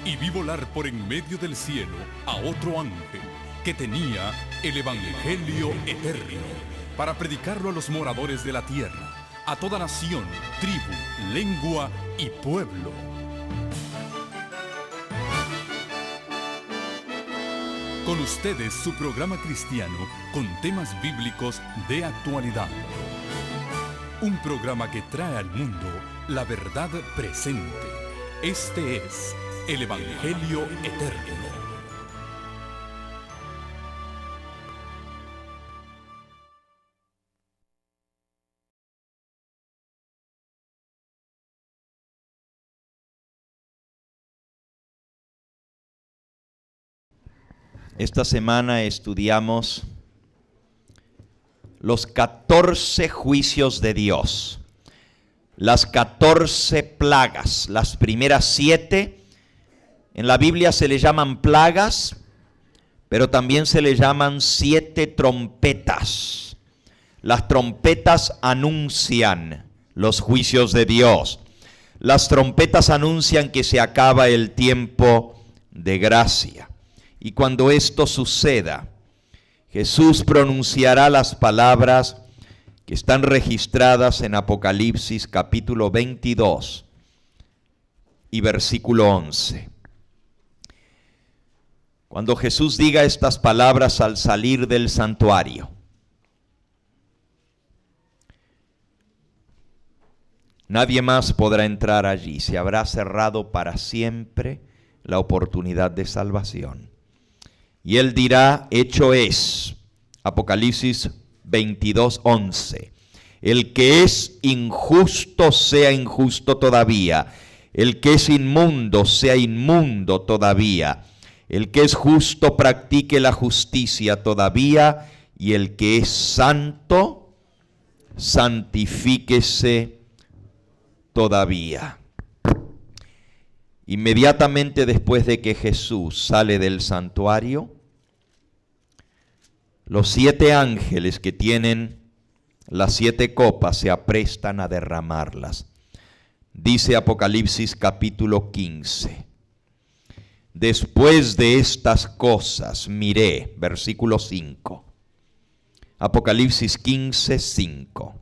Y vi volar por en medio del cielo a otro ángel que tenía el Evangelio eterno para predicarlo a los moradores de la tierra, a toda nación, tribu, lengua y pueblo. Con ustedes su programa cristiano con temas bíblicos de actualidad. Un programa que trae al mundo la verdad presente. Este es el Evangelio eterno. Esta semana estudiamos los 14 juicios de Dios, las 14 plagas. Las primeras 7 en la Biblia se le llaman plagas, pero también se le llaman 7 trompetas. Las trompetas anuncian los juicios de Dios. Las trompetas anuncian que se acaba el tiempo de gracia. Y cuando esto suceda, Jesús pronunciará las palabras que están registradas en Apocalipsis capítulo 22 y versículo 11. Cuando Jesús diga estas palabras al salir del santuario, nadie más podrá entrar allí, se habrá cerrado para siempre la oportunidad de salvación. Y él dirá, hecho es, Apocalipsis 22:11, el que es injusto sea injusto todavía, el que es inmundo sea inmundo todavía, el que es justo practique la justicia todavía, y el que es santo, santifíquese todavía. Inmediatamente después de que Jesús sale del santuario, los 7 ángeles que tienen las 7 copas se aprestan a derramarlas. Dice Apocalipsis capítulo 15. Después de estas cosas miré, versículo 5. Apocalipsis 15:5.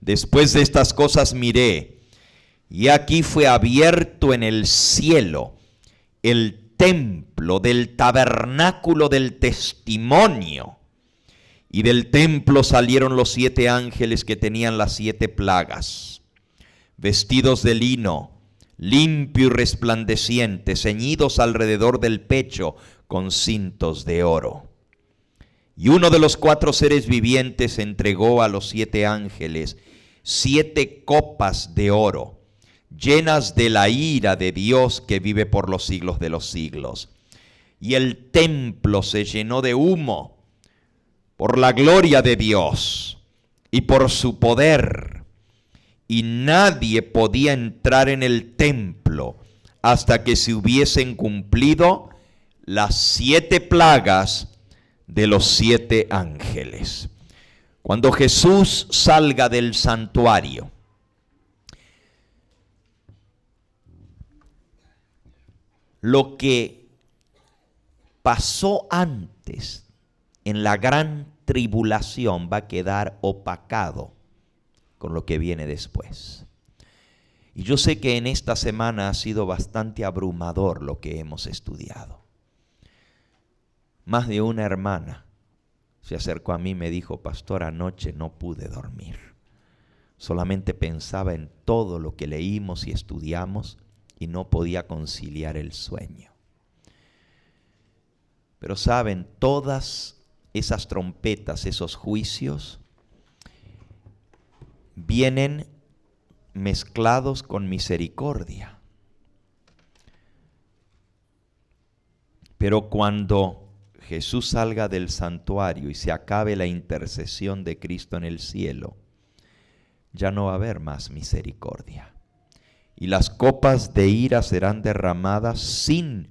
Después de estas cosas miré, y aquí fue abierto en el cielo el templo del tabernáculo del testimonio. Y del templo salieron los 7 ángeles que tenían las 7 plagas, vestidos de lino, limpio y resplandeciente, ceñidos alrededor del pecho con cintos de oro. Y uno de los 4 seres vivientes entregó a los 7 ángeles 7 copas de oro, llenas de la ira de Dios que vive por los siglos de los siglos. Y el templo se llenó de humo por la gloria de Dios y por su poder. Y nadie podía entrar en el templo hasta que se hubiesen cumplido las 7 plagas de los 7 ángeles. Cuando Jesús salga del santuario, lo que pasó antes en la gran tribulación va a quedar opacado con lo que viene después. Y yo sé que en esta semana ha sido bastante abrumador lo que hemos estudiado. Más de una hermana se acercó a mí y me dijo, pastor, anoche no pude dormir. Solamente pensaba en todo lo que leímos y estudiamos y no podía conciliar el sueño. Pero saben, todas esas trompetas, esos juicios, vienen mezclados con misericordia. Pero cuando Jesús salga del santuario y se acabe la intercesión de Cristo en el cielo, ya no va a haber más misericordia. Y las copas de ira serán derramadas sin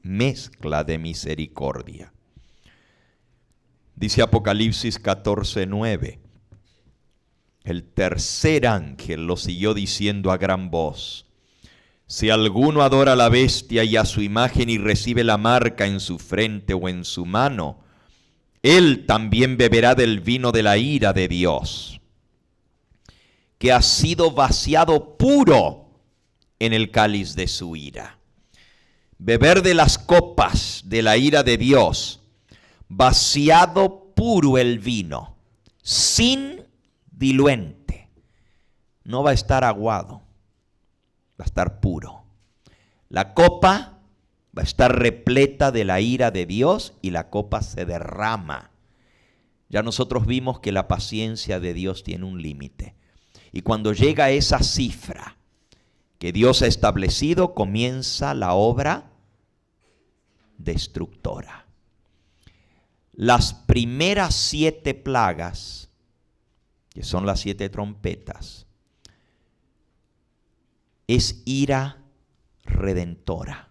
mezcla de misericordia. Dice Apocalipsis 14:9. El tercer ángel lo siguió diciendo a gran voz: Si alguno adora a la bestia y a su imagen y recibe la marca en su frente o en su mano, él también beberá del vino de la ira de Dios, que ha sido vaciado puro en el cáliz de su ira. Beber de las copas de la ira de Dios, vaciado puro el vino, sin diluente. No va a estar aguado, va a estar puro. La copa va a estar repleta de la ira de Dios y la copa se derrama. Ya nosotros vimos que la paciencia de Dios tiene un límite. Y cuando llega a esa cifra que Dios ha establecido, comienza la obra destructora. Las primeras 7 plagas, que son las 7 trompetas, es ira redentora.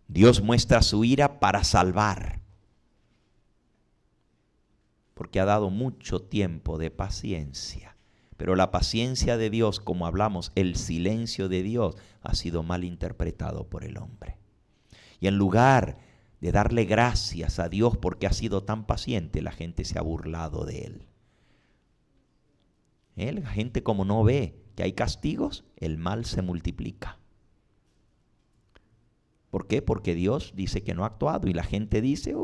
Dios muestra su ira para salvar, porque ha dado mucho tiempo de paciencia. Pero la paciencia de Dios, como hablamos, el silencio de Dios ha sido mal interpretado por el hombre. Y en lugar de darle gracias a Dios porque ha sido tan paciente, la gente se ha burlado de él. La gente, como no ve que hay castigos, el mal se multiplica. ¿Por qué? Porque Dios dice que no ha actuado y la gente dice,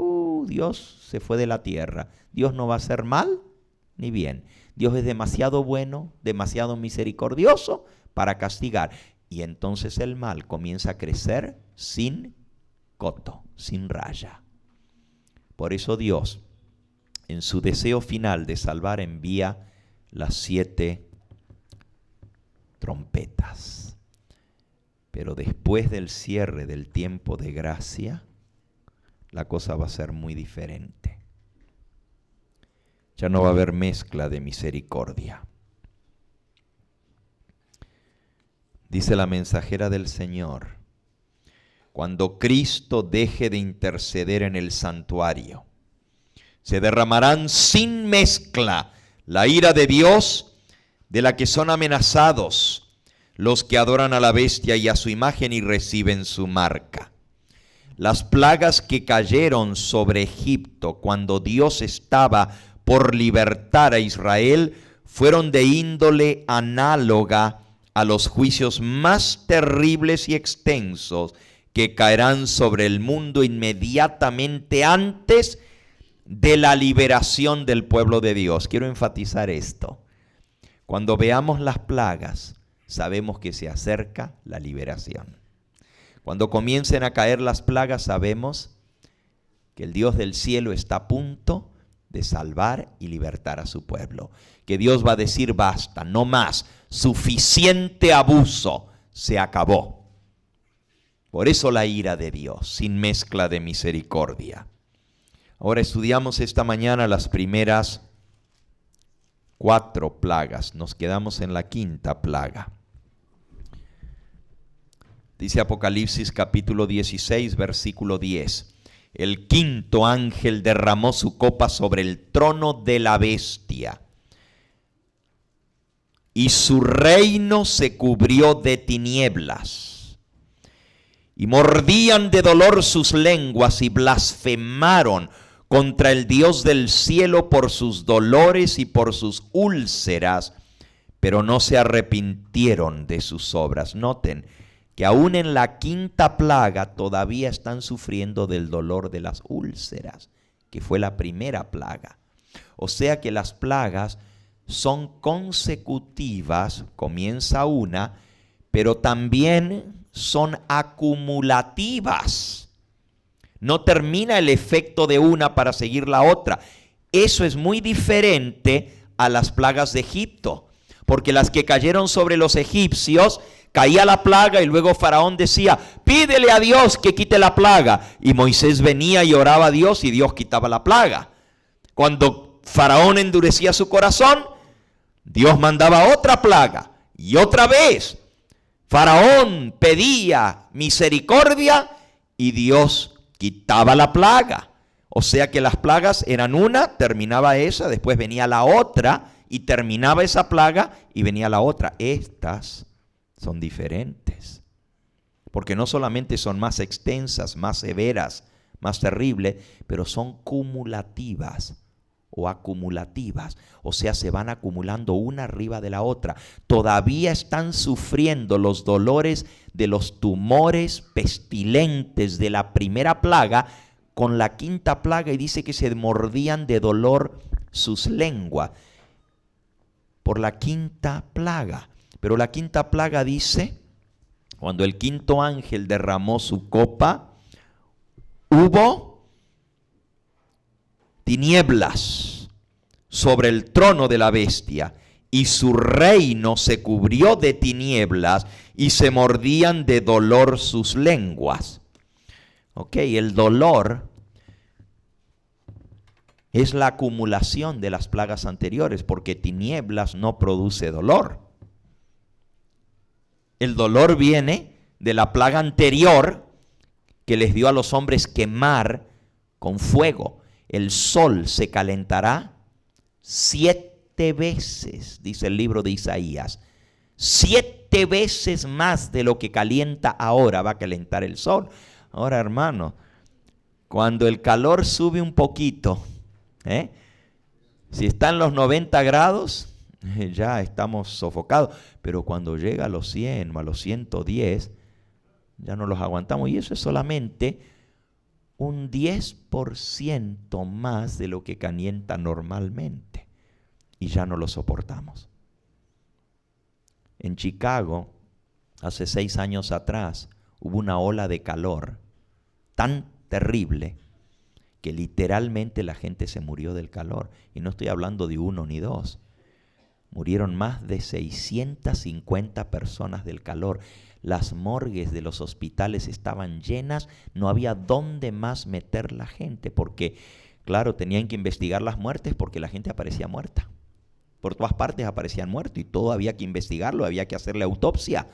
Dios se fue de la tierra. Dios no va a hacer mal ni bien. Dios es demasiado bueno, demasiado misericordioso para castigar. Y entonces el mal comienza a crecer sin coto, sin raya. Por eso Dios, en su deseo final de salvar, envía las 7 trompetas. Pero después del cierre del tiempo de gracia, la cosa va a ser muy diferente. Ya no va a haber mezcla de misericordia. Dice la mensajera del Señor, cuando Cristo deje de interceder en el santuario, se derramarán sin mezcla la ira de Dios de la que son amenazados los que adoran a la bestia y a su imagen y reciben su marca. Las plagas que cayeron sobre Egipto cuando Dios estaba por libertar a Israel fueron de índole análoga a los juicios más terribles y extensos que caerán sobre el mundo inmediatamente antes de la liberación del pueblo de Dios. Quiero enfatizar esto. Cuando veamos las plagas, sabemos que se acerca la liberación. Cuando comiencen a caer las plagas, sabemos que el Dios del cielo está a punto de salvar y libertar a su pueblo. Que Dios va a decir basta, no más, suficiente abuso, se acabó. Por eso la ira de Dios, sin mezcla de misericordia. Ahora estudiamos esta mañana las primeras 4 plagas. Nos quedamos en la 5ª plaga. Dice Apocalipsis capítulo 16, versículo 10. El 5º ángel derramó su copa sobre el trono de la bestia, y su reino se cubrió de tinieblas. Y mordían de dolor sus lenguas y blasfemaron contra el Dios del cielo por sus dolores y por sus úlceras, pero no se arrepintieron de sus obras. Noten que aún en la 5ª plaga todavía están sufriendo del dolor de las úlceras, que fue la primera plaga. O sea que las plagas son consecutivas, comienza una, pero también son acumulativas. No termina el efecto de una para seguir la otra. Eso es muy diferente a las plagas de Egipto, porque las que cayeron sobre los egipcios, caía la plaga y luego Faraón decía, pídele a Dios que quite la plaga. Y Moisés venía y oraba a Dios y Dios quitaba la plaga. Cuando Faraón endurecía su corazón, Dios mandaba otra plaga. Y otra vez, Faraón pedía misericordia y Dios quitaba la plaga. O sea que las plagas eran una, terminaba esa, después venía la otra y terminaba esa plaga y venía la otra. Estas son diferentes. Porque no solamente son más extensas, más severas, más terribles, pero son cumulativas o acumulativas. O sea, se van acumulando una arriba de la otra. Todavía están sufriendo los dolores de los tumores pestilentes de la primera plaga con la quinta plaga, y dice que se mordían de dolor sus lenguas por la quinta plaga. Pero la quinta plaga dice, cuando el quinto ángel derramó su copa, hubo tinieblas sobre el trono de la bestia, y su reino se cubrió de tinieblas, y se mordían de dolor sus lenguas. Ok, el dolor es la acumulación de las plagas anteriores, porque tinieblas no produce dolor. El dolor viene de la plaga anterior que les dio a los hombres quemar con fuego. El sol se calentará 7 veces, dice el libro de Isaías. 7 veces más de lo que calienta ahora va a calentar el sol. Ahora, hermano, cuando el calor sube un poquito, si está en los 90 grados, ya estamos sofocados. Pero cuando llega a los 100 o a los 110, ya no los aguantamos. Y eso es solamente un 10% más de lo que calienta normalmente. Y ya no lo soportamos. En Chicago, hace 6 años atrás, hubo una ola de calor tan terrible que literalmente la gente se murió del calor. Y no estoy hablando de 1 ni 2. Murieron más de 650 personas del calor. Las morgues de los hospitales estaban llenas. No había dónde más meter la gente. Porque, claro, tenían que investigar las muertes porque la gente aparecía muerta. Por todas partes aparecían muertos y todo había que investigarlo, había que hacerle autopsia.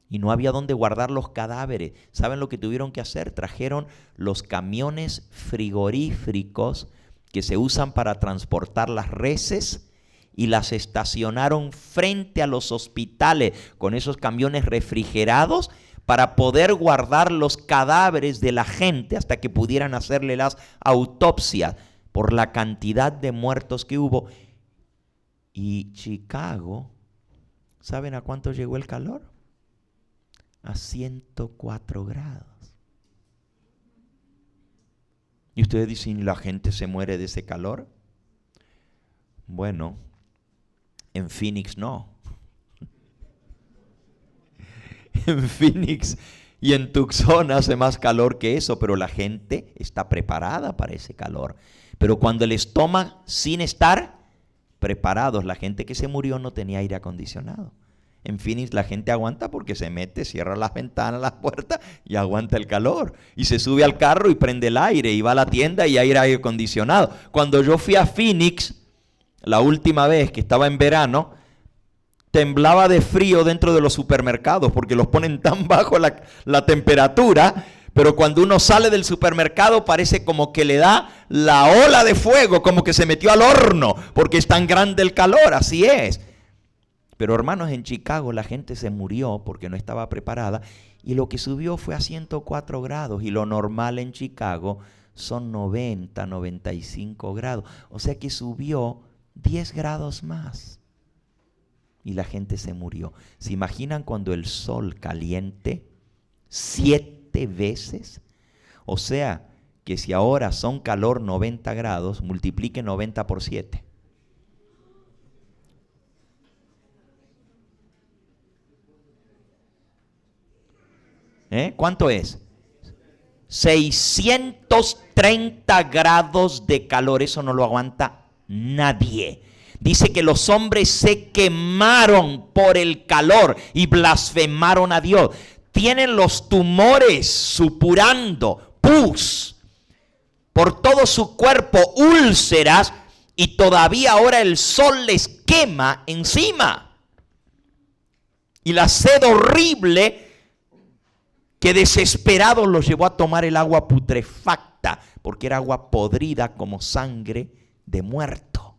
Y no había dónde guardar los cadáveres. ¿Saben lo que tuvieron que hacer? Trajeron los camiones frigoríficos que se usan para transportar las reses y las estacionaron frente a los hospitales con esos camiones refrigerados para poder guardar los cadáveres de la gente hasta que pudieran hacerle las autopsias por la cantidad de muertos que hubo. Y Chicago, ¿saben a cuánto llegó el calor? A 104 grados. Y ustedes dicen, ¿la gente se muere de ese calor? Bueno, en Phoenix no. En Phoenix y en Tucson hace más calor que eso, pero la gente está preparada para ese calor. Pero cuando les toma sin estar preparados, la gente que se murió no tenía aire acondicionado. En Phoenix la gente aguanta porque se mete, cierra las ventanas, las puertas y aguanta el calor. Y se sube al carro y prende el aire y va a la tienda y hay aire acondicionado. Cuando yo fui a Phoenix, la última vez que estaba en verano, temblaba de frío dentro de los supermercados porque los ponen tan bajo la temperatura, pero cuando uno sale del supermercado parece como que le da la ola de fuego, como que se metió al horno porque es tan grande el calor, así es. Pero hermanos, en Chicago la gente se murió porque no estaba preparada y lo que subió fue a 104 grados y lo normal en Chicago son 90, 95 grados. O sea que subió 10 grados más y la gente se murió. ¿Se imaginan cuando el sol caliente 7 veces? O sea que si ahora son calor 90 grados, multiplique 90 por 7. ¿Cuánto es? 630 grados de calor. Eso no lo aguanta nadie. Dice que los hombres se quemaron por el calor y blasfemaron a Dios. Tienen los tumores supurando, pus, por todo su cuerpo, úlceras, y todavía ahora el sol les quema encima. Y la sed horrible que desesperados los llevó a tomar el agua putrefacta, porque era agua podrida como sangre de muerto.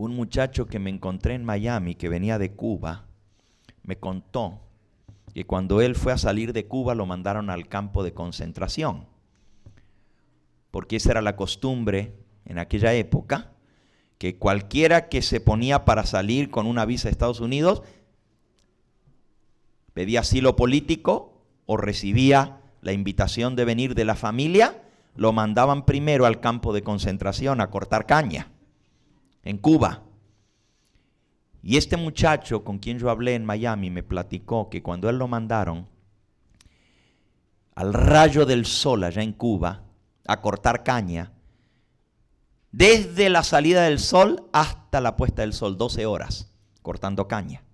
Un muchacho que me encontré en Miami, que venía de Cuba, me contó que cuando él fue a salir de Cuba lo mandaron al campo de concentración, porque esa era la costumbre en aquella época, que cualquiera que se ponía para salir con una visa a Estados Unidos pedía asilo político o recibía la invitación de venir de la familia, lo mandaban primero al campo de concentración a cortar caña en Cuba. Y este muchacho con quien yo hablé en Miami me platicó que cuando él lo mandaron al rayo del sol allá en Cuba a cortar caña, desde la salida del sol hasta la puesta del sol, 12 horas cortando caña.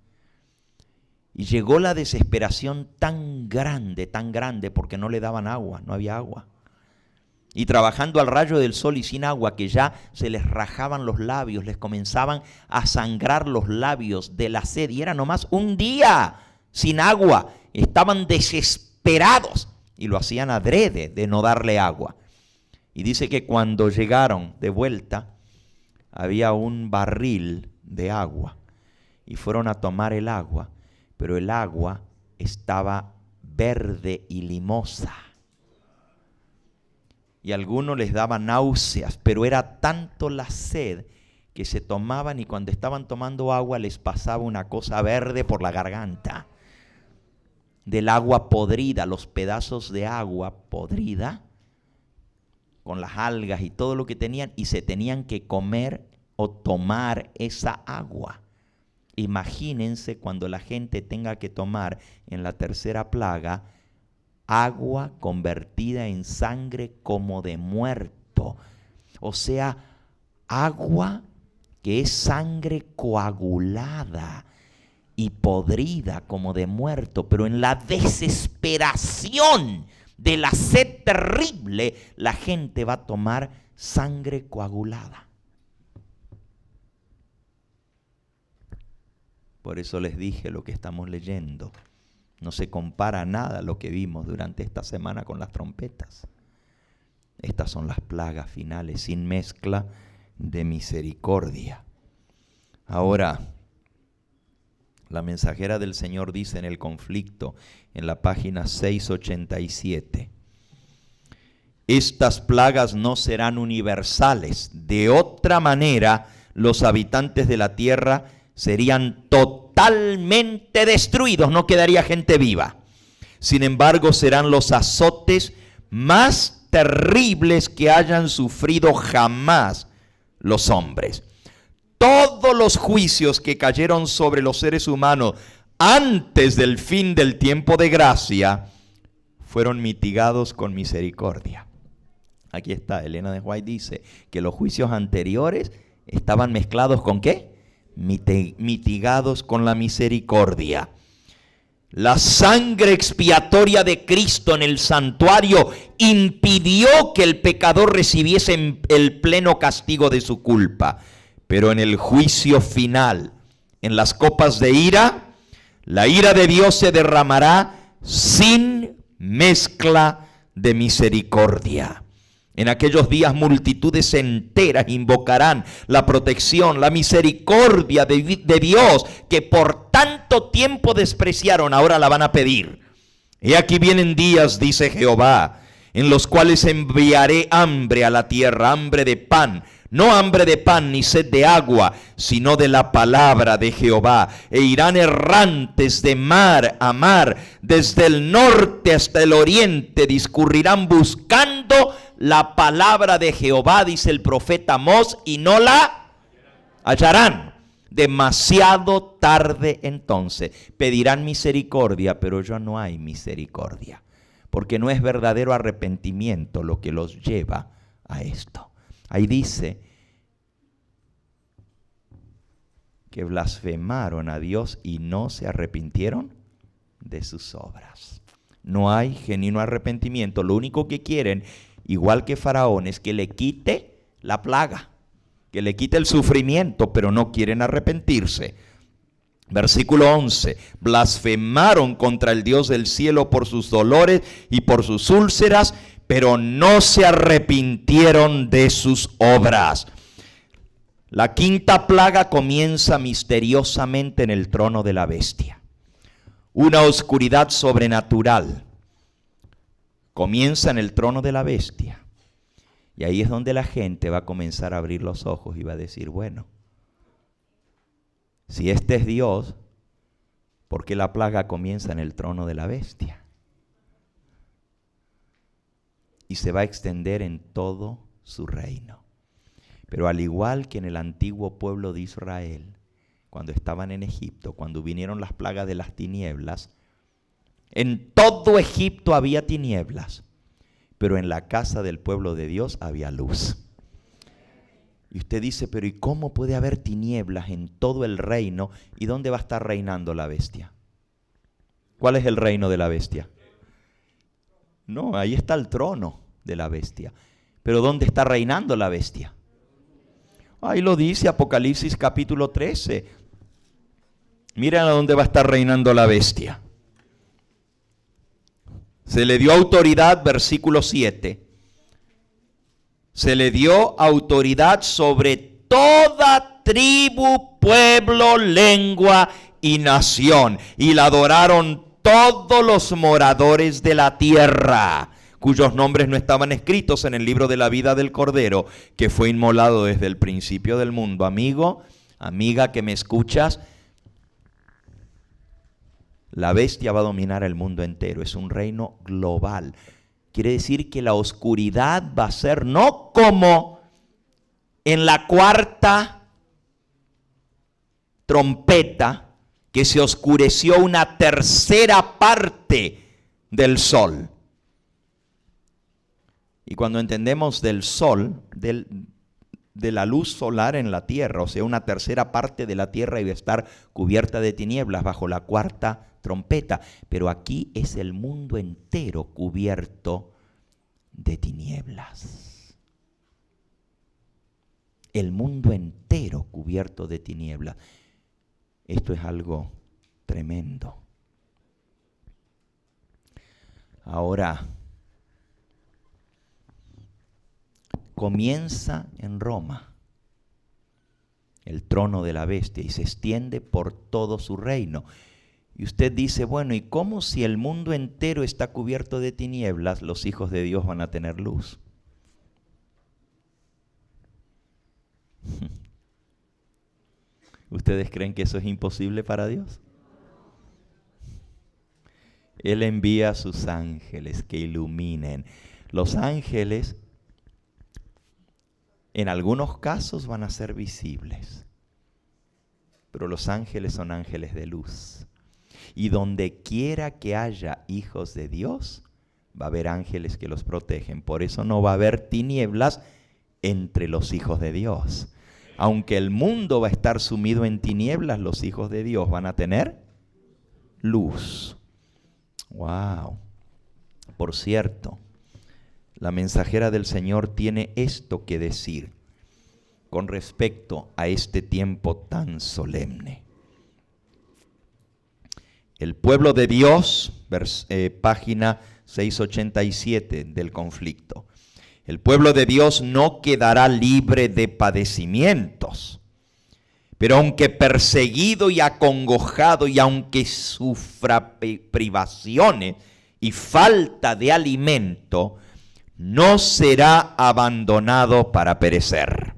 Y llegó la desesperación tan grande, porque no le daban agua, no había agua. Y trabajando al rayo del sol y sin agua, que ya se les rajaban los labios, les comenzaban a sangrar los labios de la sed. Y era nomás un día sin agua. Estaban desesperados y lo hacían adrede de no darle agua. Y dice que cuando llegaron de vuelta, había un barril de agua. Y fueron a tomar el agua, pero el agua estaba verde y limosa. Y a algunos les daba náuseas, pero era tanto la sed que se tomaban y cuando estaban tomando agua les pasaba una cosa verde por la garganta. Del agua podrida, los pedazos de agua podrida, con las algas y todo lo que tenían, y se tenían que comer o tomar esa agua. Imagínense cuando la gente tenga que tomar en la tercera plaga agua convertida en sangre como de muerto. O sea, agua que es sangre coagulada y podrida como de muerto, pero en la desesperación de la sed terrible, la gente va a tomar sangre coagulada. Por eso les dije lo que estamos leyendo. No se compara nada a lo que vimos durante esta semana con las trompetas. Estas son las plagas finales, sin mezcla de misericordia. Ahora, la mensajera del Señor dice en el conflicto, en la página 687, estas plagas no serán universales. De otra manera, los habitantes de la tierra serían totalmente destruidos, no quedaría gente viva. Sin embargo, serán los azotes más terribles que hayan sufrido jamás los hombres. Todos los juicios que cayeron sobre los seres humanos antes del fin del tiempo de gracia fueron mitigados con misericordia. Aquí está, Elena de White dice que los juicios anteriores estaban mezclados ¿con qué? Mitigados con la misericordia. La sangre expiatoria de Cristo en el santuario impidió que el pecador recibiese el pleno castigo de su culpa. Pero en el juicio final, en las copas de ira, la ira de Dios se derramará sin mezcla de misericordia. En aquellos días multitudes enteras invocarán la protección, la misericordia de Dios que por tanto tiempo despreciaron, ahora la van a pedir. He aquí vienen días, dice Jehová, en los cuales enviaré hambre a la tierra, hambre de pan, no hambre de pan ni sed de agua, sino de la palabra de Jehová. E irán errantes de mar a mar, desde el norte hasta el oriente, discurrirán buscando la palabra de Jehová, dice el profeta Amós, y no la hallarán. Demasiado tarde entonces. Pedirán misericordia, pero ya no hay misericordia, porque no es verdadero arrepentimiento lo que los lleva a esto. Ahí dice que blasfemaron a Dios y no se arrepintieron de sus obras. No hay genuino arrepentimiento. Lo único que quieren, igual que Faraón, es que le quite la plaga, que le quite el sufrimiento, pero no quieren arrepentirse. Versículo 11, blasfemaron contra el Dios del cielo por sus dolores y por sus úlceras, pero no se arrepintieron de sus obras. La quinta plaga comienza misteriosamente en el trono de la bestia. Una oscuridad sobrenatural comienza en el trono de la bestia. Y ahí es donde la gente va a comenzar a abrir los ojos y va a decir, bueno, si este es Dios, ¿por qué la plaga comienza en el trono de la bestia? Y se va a extender en todo su reino. Pero al igual que en el antiguo pueblo de Israel, cuando estaban en Egipto, cuando vinieron las plagas de las tinieblas, en todo Egipto había tinieblas, pero en la casa del pueblo de Dios había luz. Y usted dice, pero ¿y cómo puede haber tinieblas en todo el reino? ¿Y dónde va a estar reinando la bestia? ¿Cuál es el reino de la bestia? No, ahí está el trono de la bestia. Pero ¿dónde está reinando la bestia? Ahí lo dice Apocalipsis capítulo 13. Miren a dónde va a estar reinando la bestia. Se le dio autoridad, versículo 7. Se le dio autoridad sobre toda tribu, pueblo, lengua y nación. Y la adoraron todos los moradores de la tierra, cuyos nombres no estaban escritos en el libro de la vida del Cordero, que fue inmolado desde el principio del mundo. Amigo, amiga que me escuchas, la bestia va a dominar el mundo entero. Es un reino global. Quiere decir que la oscuridad va a ser no como en la cuarta trompeta, que se oscureció una tercera parte del sol. Y cuando entendemos del sol, de la luz solar en la tierra, o sea, una tercera parte de la tierra iba a estar cubierta de tinieblas bajo la cuarta trompeta. Pero aquí es el mundo entero cubierto de tinieblas. El mundo entero cubierto de tinieblas. Esto es algo tremendo. Ahora, comienza en Roma, el trono de la bestia, y se extiende por todo su reino. Y usted dice, bueno, ¿y cómo si el mundo entero está cubierto de tinieblas, los hijos de Dios van a tener luz? ¿Ustedes creen que eso es imposible para Dios? Él envía a sus ángeles que iluminen. Los ángeles, en algunos casos, van a ser visibles, pero los ángeles son ángeles de luz. Y donde quiera que haya hijos de Dios, va a haber ángeles que los protegen. Por eso no va a haber tinieblas entre los hijos de Dios. Aunque el mundo va a estar sumido en tinieblas, los hijos de Dios van a tener luz. Wow. Por cierto, la mensajera del Señor tiene esto que decir con respecto a este tiempo tan solemne. El pueblo de Dios, página 687 del conflicto. El pueblo de Dios no quedará libre de padecimientos, pero aunque perseguido y acongojado, y aunque sufra privaciones y falta de alimento, no será abandonado para perecer.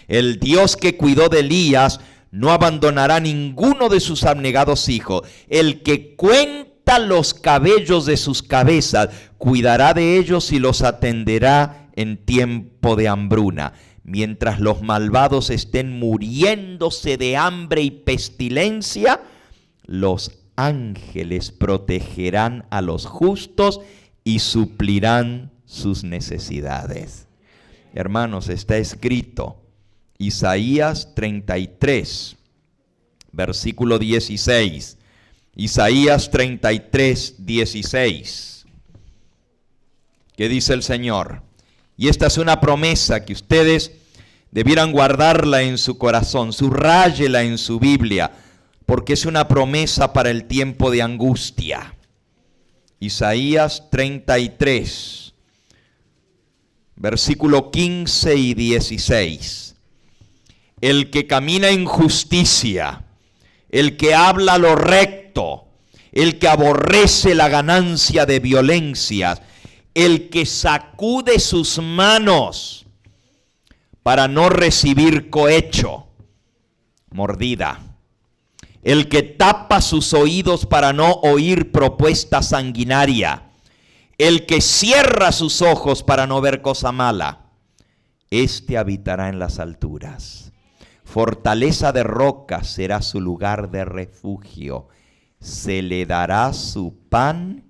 El Dios que cuidó de Elías no abandonará ninguno de sus abnegados hijos. El que cuenta los cabellos de sus cabezas, cuidará de ellos y los atenderá en tiempo de hambruna. Mientras los malvados estén muriéndose de hambre y pestilencia, los ángeles protegerán a los justos y suplirán sus necesidades. Hermanos, está escrito Isaías 33, versículo 16. Isaías 33, 16. ¿Qué dice el Señor? Y esta es una promesa que ustedes debieran guardarla en su corazón, subráyela en su Biblia, porque es una promesa para el tiempo de angustia. Isaías 33, versículo 15 y 16. el que camina en justicia, el que habla lo recto, el que aborrece la ganancia de violencias, el que sacude sus manos para no recibir cohecho, mordida, el que tapa sus oídos para no oír propuesta sanguinaria, el que cierra sus ojos para no ver cosa mala, este habitará en las alturas. Fortaleza de roca será su lugar de refugio. Se le dará su pan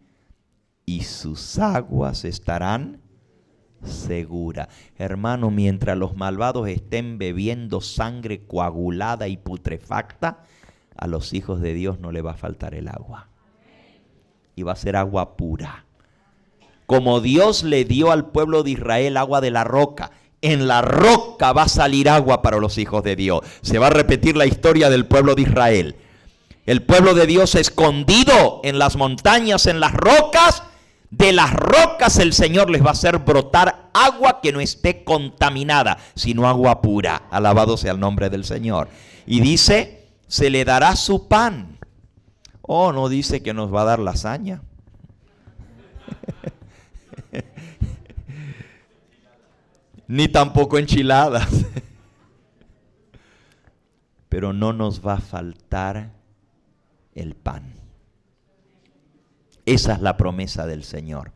y sus aguas estarán seguras. Hermano, mientras los malvados estén bebiendo sangre coagulada y putrefacta, a los hijos de Dios no le va a faltar el agua. Y va a ser agua pura. Como Dios le dio al pueblo de Israel agua de la roca, en la roca va a salir agua para los hijos de Dios. Se va a repetir la historia del pueblo de Israel. El pueblo de Dios escondido en las montañas, en las rocas. De las rocas el Señor les va a hacer brotar agua que no esté contaminada, sino agua pura. Alabado sea el nombre del Señor. Y dice, se le dará su pan. Oh, no dice que nos va a dar lasaña. Ni tampoco enchiladas. Pero no nos va a faltar el pan. Esa es la promesa del Señor.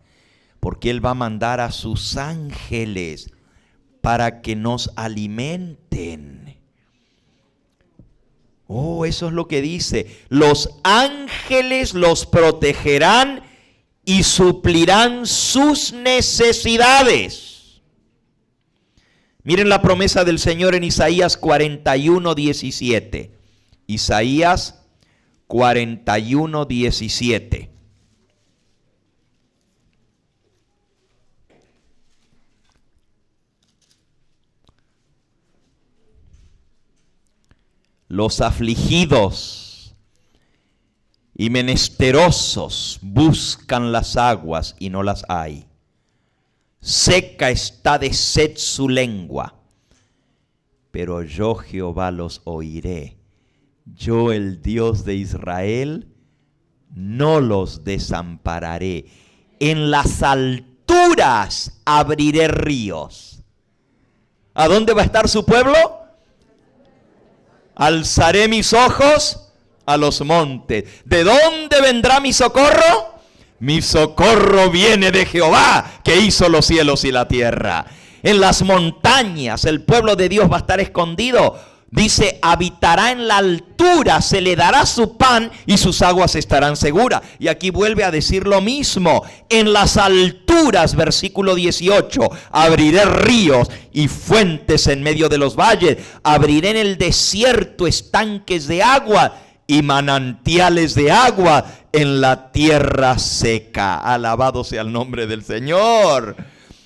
Porque Él va a mandar a sus ángeles para que nos alimenten. Oh, eso es lo que dice. Los ángeles los protegerán y suplirán sus necesidades. Miren la promesa del Señor en Isaías 41, 17. Isaías 41, 17. Los afligidos y menesterosos buscan las aguas y no las hay. Seca está de sed su lengua, pero yo Jehová los oiré. Yo, el Dios de Israel, no los desampararé. En las alturas abriré ríos. ¿A dónde va a estar su pueblo? Alzaré mis ojos a los montes. ¿De dónde vendrá mi socorro? Mi socorro viene de Jehová, que hizo los cielos y la tierra. En las montañas el pueblo de Dios va a estar escondido. Dice, habitará en la altura, se le dará su pan y sus aguas estarán seguras. Y aquí vuelve a decir lo mismo. En las alturas, versículo 18, abriré ríos y fuentes en medio de los valles. Abriré en el desierto estanques de agua y manantiales de agua en la tierra seca. Alabado sea el nombre del Señor.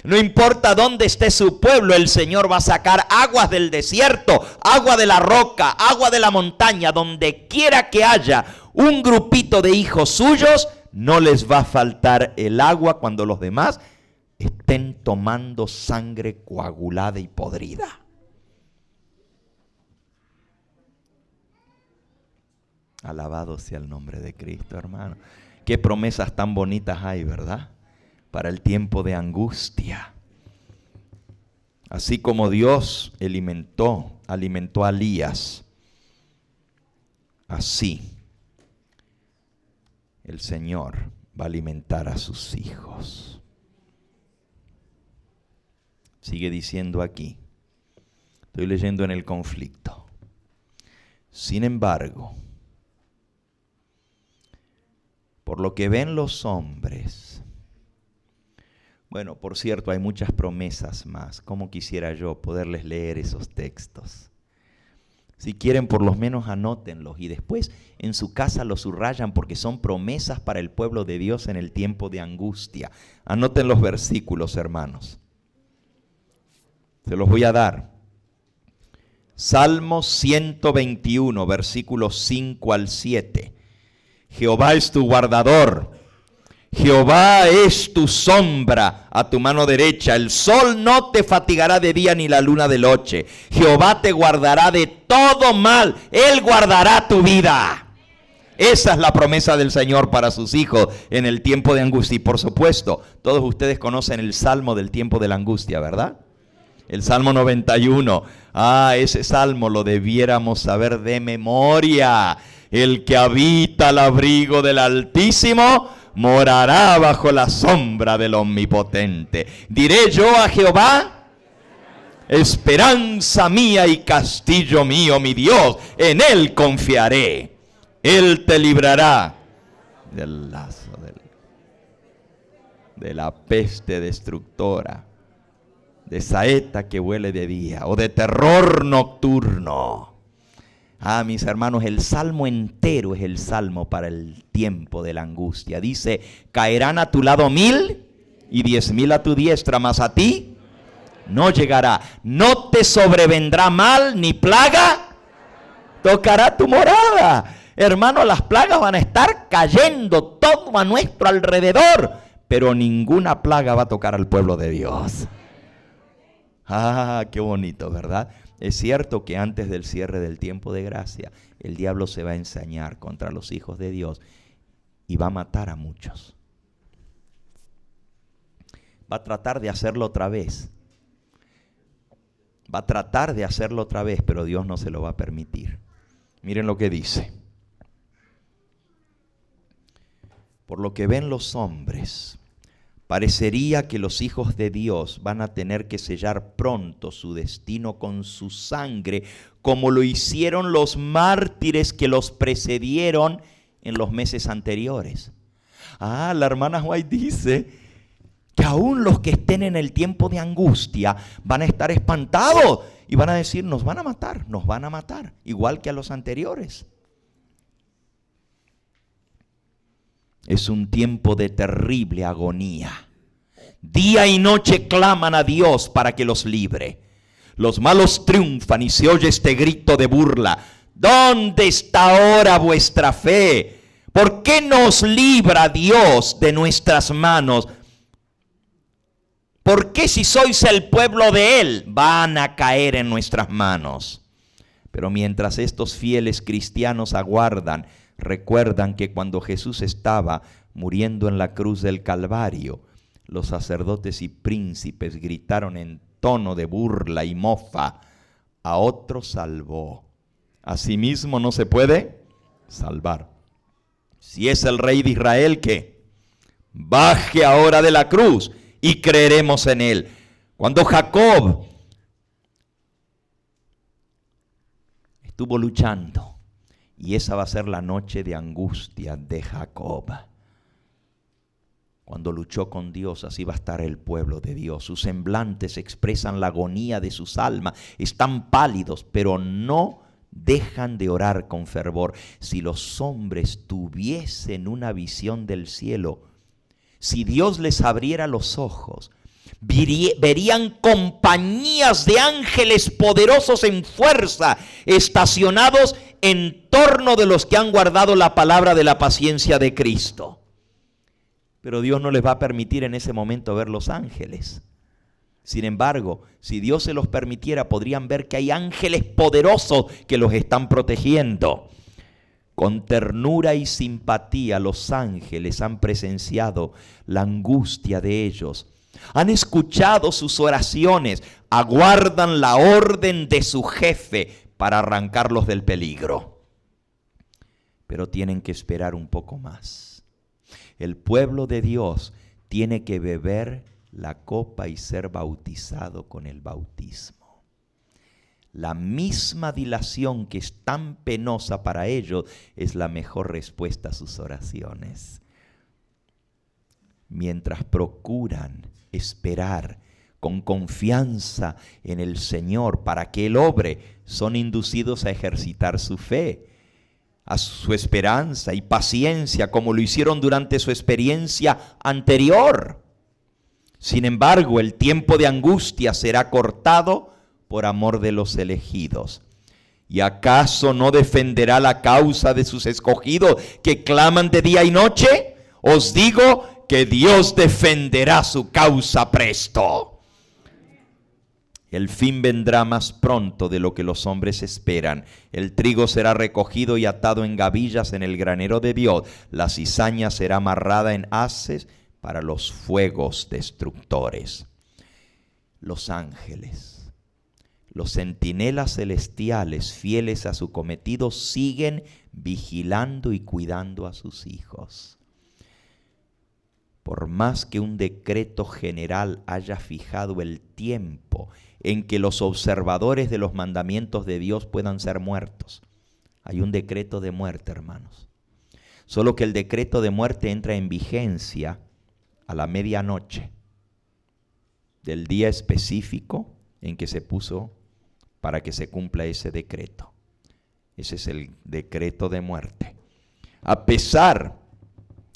No importa dónde esté su pueblo, el Señor va a sacar aguas del desierto, agua de la roca, agua de la montaña. Donde quiera que haya un grupito de hijos suyos, no les va a faltar el agua cuando los demás estén tomando sangre coagulada y podrida. Alabado sea el nombre de Cristo, hermano. Qué promesas tan bonitas hay, ¿verdad? Para el tiempo de angustia. Así como Dios alimentó a Elías, así el Señor va a alimentar a sus hijos. Sigue diciendo aquí, estoy leyendo en el conflicto. Sin embargo, por lo que ven los hombres. Bueno, por cierto, hay muchas promesas más. Cómo quisiera yo poderles leer esos textos. Si quieren, por lo menos anótenlos y después en su casa los subrayan porque son promesas para el pueblo de Dios en el tiempo de angustia. Anoten los versículos, hermanos. Se los voy a dar. Salmo 121, versículos 5 al 7. Jehová es tu guardador. Jehová es tu sombra a tu mano derecha. El sol no te fatigará de día ni la luna de noche. Jehová te guardará de todo mal. Él guardará tu vida. Esa es la promesa del Señor para sus hijos en el tiempo de angustia. Y por supuesto, todos ustedes conocen el salmo del tiempo de la angustia, ¿verdad? El Salmo 91. Ese salmo lo debiéramos saber de memoria. El que habita al abrigo del Altísimo morará bajo la sombra del Omnipotente. Diré yo a Jehová, esperanza mía y castillo mío, mi Dios, en Él confiaré. Él te librará del lazo de la peste destructora, de saeta que huele de día o de terror nocturno. Mis hermanos, el salmo entero es el salmo para el tiempo de la angustia. Dice, caerán a tu lado 1000 y 10,000 a tu diestra, mas a ti no llegará. No te sobrevendrá mal ni plaga tocará tu morada. Hermano, las plagas van a estar cayendo todo a nuestro alrededor, pero ninguna plaga va a tocar al pueblo de Dios. Qué bonito, ¿verdad? Es cierto que antes del cierre del tiempo de gracia, el diablo se va a ensañar contra los hijos de Dios y va a matar a muchos. Va a tratar de hacerlo otra vez. Pero Dios no se lo va a permitir. Miren lo que dice. Por lo que ven los hombres, parecería que los hijos de Dios van a tener que sellar pronto su destino con su sangre, como lo hicieron los mártires que los precedieron en los meses anteriores. La hermana White dice que aún los que estén en el tiempo de angustia van a estar espantados y van a decir, nos van a matar, igual que a los anteriores. Es un tiempo de terrible agonía. Día y noche claman a Dios para que los libre. Los malos triunfan y se oye este grito de burla. ¿Dónde está ahora vuestra fe? ¿Por qué nos libra Dios de nuestras manos? ¿Por qué si sois el pueblo de Él van a caer en nuestras manos? Pero mientras estos fieles cristianos aguardan, recuerdan que cuando Jesús estaba muriendo en la cruz del Calvario, los sacerdotes y príncipes gritaron en tono de burla y mofa, a otro salvó, a sí mismo no se puede salvar. Si es el Rey de Israel, ¿qué? Baje ahora de la cruz y creeremos en Él. Cuando Jacob estuvo luchando, y esa va a ser la noche de angustia de Jacob. Cuando luchó con Dios, así va a estar el pueblo de Dios. Sus semblantes expresan la agonía de sus almas. Están pálidos, pero no dejan de orar con fervor. Si los hombres tuviesen una visión del cielo, si Dios les abriera los ojos, verían compañías de ángeles poderosos en fuerza, estacionados en torno de los que han guardado la palabra de la paciencia de Cristo. Pero Dios no les va a permitir en ese momento ver los ángeles. Sin embargo, si Dios se los permitiera, podrían ver que hay ángeles poderosos que los están protegiendo. Con ternura y simpatía, los ángeles han presenciado la angustia de ellos. Han escuchado sus oraciones, aguardan la orden de su jefe para arrancarlos del peligro. Pero tienen que esperar un poco más. El pueblo de Dios tiene que beber la copa y ser bautizado con el bautismo. La misma dilación que es tan penosa para ellos es la mejor respuesta a sus oraciones. Mientras procuran esperar con confianza en el Señor para que Él obre, son inducidos a ejercitar su fe, a su esperanza y paciencia, como lo hicieron durante su experiencia anterior. Sin embargo, el tiempo de angustia será cortado por amor de los elegidos. ¿Y acaso no defenderá la causa de sus escogidos que claman de día y noche? Os digo que porque Dios defenderá su causa presto. El fin vendrá más pronto de lo que los hombres esperan. El trigo será recogido y atado en gavillas en el granero de Dios. La cizaña será amarrada en haces para los fuegos destructores. Los ángeles, los centinelas celestiales, fieles a su cometido, siguen vigilando y cuidando a sus hijos. Por más que un decreto general haya fijado el tiempo en que los observadores de los mandamientos de Dios puedan ser muertos, hay un decreto de muerte, hermanos. Solo que el decreto de muerte entra en vigencia a la medianoche del día específico en que se puso para que se cumpla ese decreto. Ese es el decreto de muerte. A pesar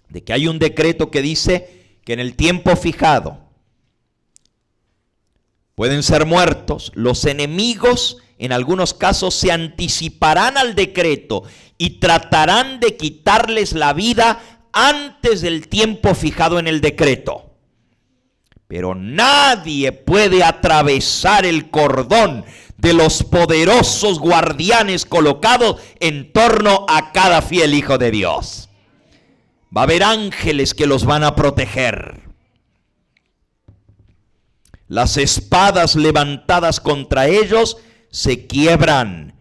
de que hay un decreto que dice que en el tiempo fijado pueden ser muertos, los enemigos en algunos casos se anticiparán al decreto y tratarán de quitarles la vida antes del tiempo fijado en el decreto. Pero nadie puede atravesar el cordón de los poderosos guardianes colocados en torno a cada fiel hijo de Dios. Va a haber ángeles que los van a proteger. Las espadas levantadas contra ellos se quiebran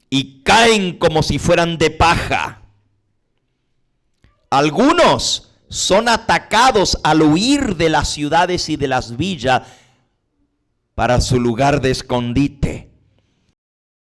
y caen como si fueran de paja. Algunos son atacados al huir de las ciudades y de las villas para su lugar de escondite.